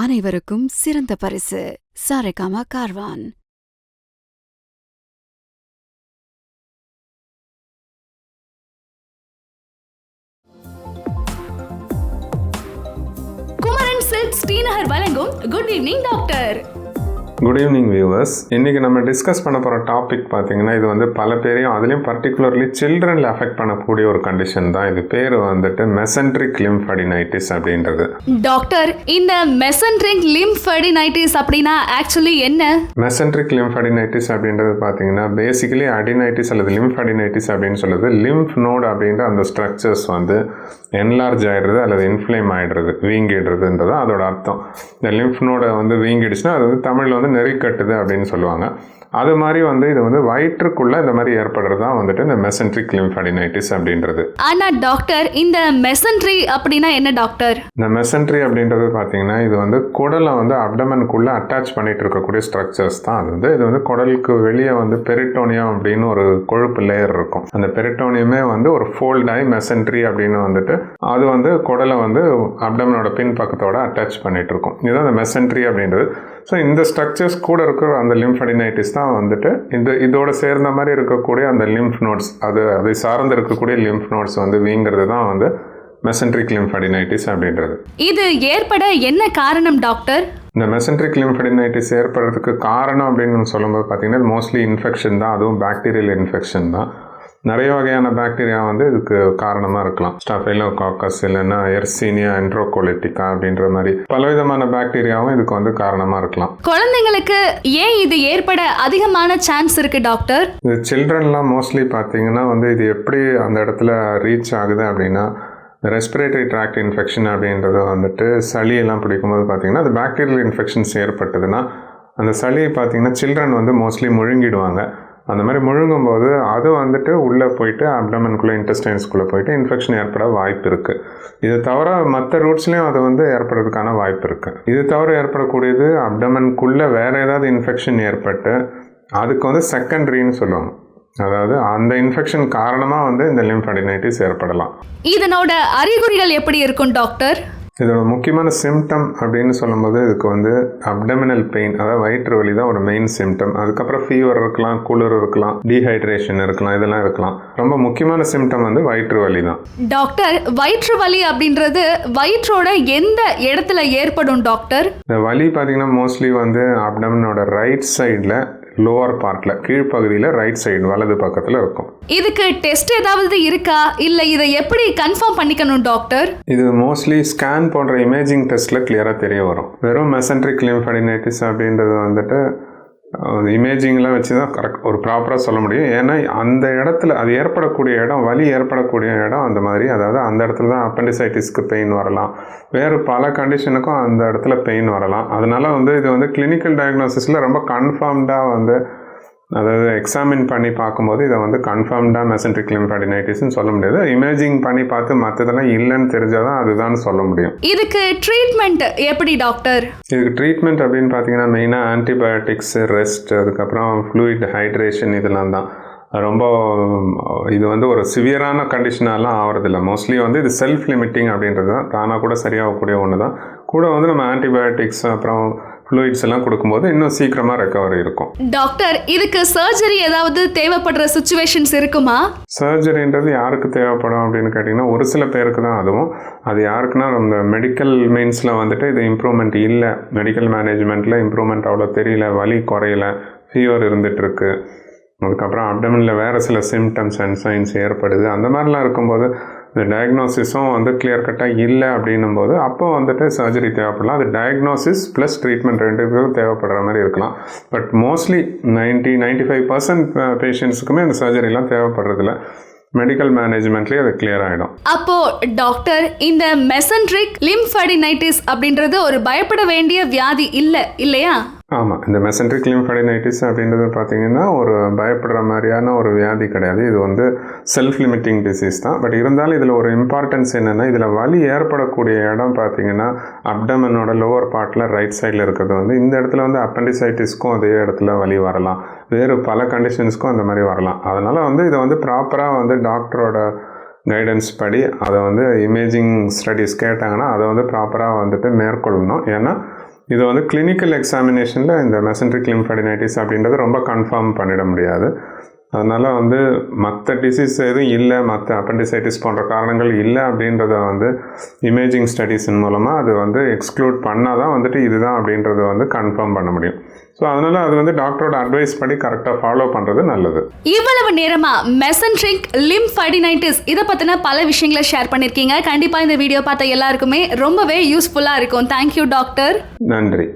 அனைவருக்கும் சிறந்த பரிசு சாரேகாமா கார்வான். குமரன் சில்க்ஸ் ஸ்ரீநகர் வழங்கும் good evening doctor. Good evening viewers. இன்றைக்கி நம்ம டிஸ்கஸ் பண்ண போகிற டாபிக் பார்த்தீங்கன்னா, இது வந்து பல பேரையும் அதுலேயும் பர்டிகுலர்லி சில்ட்ரனில் அஃபெக்ட் பண்ணக்கூடிய ஒரு கண்டிஷன் தான். இது பேர் வந்துட்டு மெசன்ட்ரிக் லிம்ஃபடினைட்டிஸ் அப்படின்றது. டாக்டர், இந்த மெசன்ட்ரிக் லிம்ஃபடினைட்டிஸ் அப்படின்னா ஆக்சுவலி என்ன? மெசன்ட்ரிக் லிம்ஃபடினைட்டிஸ் அப்படின்றது பார்த்தீங்கன்னா பேசிக்கலி அடினைட்டிஸ் அல்லது லிம்ஃபடினைட்டிஸ் அப்படின்னு சொல்லுது. லிம்ஃப் நோடு அப்படின்ற அந்த ஸ்ட்ரக்சர்ஸ் வந்து என்லார்ஜ் ஆகிடுறது அல்லது இன்ஃப்ளேம் ஆகிடுறது, வீங்கிடுறதுன்றது அதோட அர்த்தம். இந்த லிம்ஃப் நோடை வந்து வீங்கிடுச்சுன்னா அது வந்து தமிழில் வந்து நெறி கட்டுது அப்படின்னு சொல்லுவாங்க. அது மாதிரி வந்து இது வந்து வயிற்றுக்குள்ள இந்த மாதிரி ஏற்படுறது தான் வந்துட்டு இந்த மெசன்ட்ரிக் லிம்ஃபடினைட்டிஸ் அப்படின்றது. ஆனா டாக்டர், இந்த மெசன்ட்ரி அப்படின்னா என்ன டாக்டர்? இந்த மெசன்ட்ரி அப்படின்றது பார்த்தீங்கன்னா இது வந்து குடலை வந்து அப்டமனுக்குள்ள அட்டாச் பண்ணிட்டு இருக்கக்கூடிய ஸ்ட்ரக்சர்ஸ் தான். அது வந்து இது வந்து குடலுக்கு வெளியே வந்து பெரிட்டோனியம் அப்படின்னு ஒரு கொழுப்பு லேயர் இருக்கும். அந்த பெரிட்டோனியமே வந்து ஒரு ஃபோல்டாகி மெசன்ட்ரி அப்படின்னு வந்துட்டு அது வந்து குடலை வந்து அப்டமனோட பின் பக்கத்தோட அட்டாச் பண்ணிட்டு இருக்கும். இதுதான் அந்த மெசன்ட்ரி அப்படின்றது. ஸோ இந்த ஸ்ட்ரக்சர்ஸ் கூட இருக்கிற அந்த லிம்ஃபடினைட்டிஸ் தான் வந்துட்டு இதோட சேர்ந்த மாதிரி இருக்கக்கூடிய அந்த லிம்ஃப் நோட்ஸ், அதை சார்ந்து இருக்கக்கூடிய லிம்ஃப் நோட்ஸ் வந்து வீங்கிறது தான் வந்து மெசன்ட்ரிக் லிம்ஃபடினைட்டிஸ் அப்படின்றது. இது ஏற்பட என்ன காரணம் டாக்டர்? இந்த மெசன்ட்ரிக் லிம்ஃபடினைட்டிஸ் ஏற்படுறதுக்கு காரணம் அப்படின்னு சொல்லும்போது பார்த்தீங்கன்னா மோஸ்ட்லி இன்ஃபெக்ஷன் தான். அதுவும் பாக்டீரியல் இன்ஃபெக்ஷன் தான். நிறைய வகையான பாக்டீரியா வந்து இதுக்கு காரணமாக இருக்கலாம். ஸ்டாஃபைலோகாக்கஸ் இல்லைன்னா எர்சீனியா என்ட்ரோகோலிட்டிகா அப்படின்ற மாதிரி பலவிதமான பாக்டீரியாவும் இதுக்கு வந்து காரணமாக இருக்கலாம். குழந்தைங்களுக்கு ஏன் இது ஏற்பட அதிகமான சான்ஸ் இருக்கு டாக்டர்? இது சில்ட்ரன்லாம் மோஸ்ட்லி பார்த்தீங்கன்னா வந்து இது எப்படி அந்த இடத்துல ரீச் ஆகுது அப்படின்னா, ரெஸ்பிரேட்டரி ட்ராக்ட் இன்ஃபெக்ஷன் அப்படின்றது வந்துட்டு சளியெல்லாம் பிடிக்கும்போது பார்த்தீங்கன்னா அது பாக்டீரியல் இன்ஃபெக்ஷன்ஸ் ஏற்பட்டதுன்னா அந்த சளியை பார்த்தீங்கன்னா சில்ட்ரன் வந்து மோஸ்ட்லி முழுங்கிடுவாங்க. அந்த மாதிரி முழுங்கும்போது அது வந்துட்டு உள்ளே போயிட்டு அப்டமனுக்குள்ளே இன்டெஸ்டைன்ஸ்குள்ளே போயிட்டு இன்ஃபெக்ஷன் ஏற்பட வாய்ப்பு இருக்குது. இது தவிர மற்ற ரூட்ஸ்லேயும் அது வந்து ஏற்படுறதுக்கான வாய்ப்பு இருக்குது. இது தவிர ஏற்படக்கூடியது அப்டமனுக்குள்ளே வேறு ஏதாவது இன்ஃபெக்ஷன் ஏற்பட்டு அதுக்கு வந்து செகண்டரின்னு சொல்லுவாங்க. அதாவது அந்த இன்ஃபெக்ஷன் காரணமாக வந்து இந்த லிம்ஃபடினைட்டிஸ் ஏற்படலாம். இதனோட அறிகுறிகள் எப்படி இருக்கும் டாக்டர்? இதோட முக்கியமான சிம்டம் அப்படின்னு சொல்லும்போது இதுக்கு வந்து அப்டமினல் பெயின், அதாவது வயிற்று வலி தான் ஒரு மெயின் சிம்டம். அதுக்கப்புறம் ஃபீவர் இருக்கலாம், குளிர் இருக்கலாம், டீஹைட்ரேஷன் இருக்கலாம், இதெல்லாம் இருக்கலாம். ரொம்ப முக்கியமான சிம்டம் வந்து வயிற்று வலி தான். டாக்டர், வயிற்று வலி அப்படின்றது வயிற்றோட எந்த இடத்துல ஏற்படும் டாக்டர்? இந்த வலி பார்த்தீங்கன்னா மோஸ்ட்லி வந்து அப்டமனோட ரைட் சைடில் லோவர் பார்ட்டில் கீழ்ப்பகுதியில் ரைட் சைடு வலது பக்கத்தில் இருக்கும். இதுக்கு டெஸ்ட் ஏதாவது இருக்கா, இல்லை இதை எப்படி கன்ஃபார்ம் பண்ணிக்கணும் டாக்டர்? இது மோஸ்ட்லி ஸ்கேன் போன்ற இமேஜிங் டெஸ்ட்டில் கிளியராக தெரிய வரும். வெறும் மெசன்ட்ரிக் லிம்ஃபடினைட்டிஸ் அப்படின்றது வந்துட்டு இமேஜிங்லாம் வச்சு தான் கரெக்ட் ஒரு ப்ராப்பராக சொல்ல முடியும். ஏன்னா அந்த இடத்துல அது ஏற்படக்கூடிய இடம், வலி ஏற்படக்கூடிய இடம் அந்த மாதிரி, அதாவது அந்த இடத்துல தான் அப்பெண்டிசைட்டிஸ்க்கு பெயின் வரலாம், வேறு பல கண்டிஷனுக்கும் அந்த இடத்துல பெயின் வரலாம். அதனால் வந்து இது வந்து கிளினிக்கல் டயக்னோசிஸில் ரொம்ப கன்ஃபார்ம்டாக வந்து அதாவது எக்ஸாமின் பண்ணி பார்க்கும்போது இதை வந்து கன்ஃபார்ம்டாக மெசன்ட்ரிக் லிம்ஃபடினைட்டிஸ்ன்னு சொல்ல முடியாது. இமேஜிங் பண்ணி பார்த்து மற்றதெல்லாம் இல்லைன்னு தெரிஞ்சால் தான் அதுதான் சொல்ல முடியும். இதுக்கு ட்ரீட்மெண்ட் எப்படி டாக்டர்? இதுக்கு ட்ரீட்மெண்ட் அப்படின்னு பார்த்தீங்கன்னா மெயினாக ஆன்டிபயோட்டிக்ஸ், ரெஸ்ட், அதுக்கப்புறம் ஃப்ளூயிட் ஹைட்ரேஷன், இதெல்லாம் தான். ரொம்ப இது வந்து ஒரு சிவியரான கண்டிஷனாலாம் ஆகிறதில்ல. மோஸ்ட்லி வந்து இது செல்ஃப் லிமிட்டிங் அப்படின்றது தான், தானாக கூட சரியாகக்கூடிய ஒன்று தான். கூட வந்து நம்ம ஆன்டிபயோட்டிக்ஸ் அப்புறம் ஃப்ளூயிட்ஸ் எல்லாம் கொடுக்கும்போது இன்னும் சீக்கிரமாக ரெக்கவரி இருக்கும். டாக்டர், இதுக்கு சர்ஜரி ஏதாவது தேவைப்படுற சிச்சுவேஷன்ஸ் இருக்குமா? சர்ஜரின்றது யாருக்கு தேவைப்படும் அப்படின்னு கேட்டிங்கன்னா ஒரு சில பேருக்கு தான். அது யாருக்குன்னா நம்ம மெடிக்கல் மீன்ஸில் வந்துட்டு இது இம்ப்ரூவ்மெண்ட் இல்லை, மெடிக்கல் மேனேஜ்மெண்ட்டில் இம்ப்ரூவ்மெண்ட் அவ்வளோ தெரியல, வலி குறையல, ஃபீவர் இருந்துகிட்ருக்கு, அதுக்கப்புறம் அப்டமனில் வேறு சில சிம்டம்ஸ் அண்ட் சைன்ஸ் ஏற்படுது, அந்த மாதிரிலாம் இருக்கும்போது இந்த டயக்னோசிஸும் வந்து கிளியர் கட்டாக இல்லை அப்படின்னும் போது அப்போ வந்துட்டு சர்ஜரி தேவைப்படலாம். அது டயக்னோசிஸ் ப்ளஸ் ட்ரீட்மெண்ட் ரெண்டுக்கும் தேவைப்படுற மாதிரி இருக்கலாம். பட் மோஸ்ட்லி 95% பேஷண்ட்ஸுக்குமே இந்த சர்ஜரிலாம் தேவைப்படுறதில்ல. மெடிக்கல் மேனேஜ்மெண்ட்லேயே அது கிளியர் ஆகிடும். அப்போ டாக்டர், இந்த மெசன்ட்ரிக் லிம்ஃபடினைட்டிஸ் அப்படின்றது ஒரு பயப்பட வேண்டிய வியாதி இல்லை இல்லையா? ஆமாம், இந்த மெசன்ட்ரிக் லிம்ஃபடினைட்டிஸ் அப்படின்றது பார்த்தீங்கன்னா ஒரு பயப்படுற மாதிரியான ஒரு வியாதி கிடையாது. இது வந்து செல்ஃப் லிமிட்டிங் டிசீஸ் தான். பட் இருந்தாலும் இதில் ஒரு இம்பார்ட்டன்ஸ் என்னென்னா, இதில் வலி ஏற்படக்கூடிய இடம் பார்த்தீங்கன்னா அப்டமனோட லோவர் பார்ட்டில் ரைட் சைடில் இருக்கிறது வந்து இந்த இடத்துல வந்து அப்பெண்டிசைட்டிஸ்க்கும் அதே இடத்துல வலி வரலாம், வேறு பல கண்டிஷன்ஸ்க்கும் அந்த மாதிரி வரலாம். அதனால் வந்து இதை வந்து ப்ராப்பராக வந்து டாக்டரோட கைடன்ஸ் படி அதை வந்து இமேஜிங் ஸ்டடீஸ் கேட்டாங்கன்னா அதை வந்து ப்ராப்பராக வந்துட்டு மேற்கொள்ளணும். ஏன்னா இது வந்து கிளினிக்கல் எக்ஸாமினேஷனில் இந்த மெசன்ட்ரிக் லிம்ஃபடினைட்டிஸ் அப்படின்றத ரொம்ப கன்ஃபார்ம் பண்ணிட முடியாது. அதனால் வந்து மற்ற டிசீஸ் எதுவும் இல்லை, மற்ற அப்பெண்டிசைட்டிஸ் போன்ற காரணங்கள் இல்லை அப்படின்றத வந்து இமேஜிங் ஸ்டடீஸின் மூலமாக அது வந்து எக்ஸ்க்ளூட் பண்ணால் தான் வந்துட்டு இதுதான் அப்படின்றத வந்து கன்ஃபார்ம் பண்ண முடியும். ஸோ அதனால் அது வந்து டாக்டரோட அட்வைஸ் படி கரெக்டாக ஃபாலோ பண்ணுறது நல்லது. இவ்வளவு நேரமா மெசன்ட்ரிக் லிம்ஃபடினைட்டிஸ் இதை பற்றின பல விஷயங்களை ஷேர் பண்ணியிருக்கீங்க. கண்டிப்பாக இந்த வீடியோ பார்த்த எல்லாருக்குமே ரொம்பவே யூஸ்ஃபுல்லாக இருக்கும். Thank you doctor. நன்றி.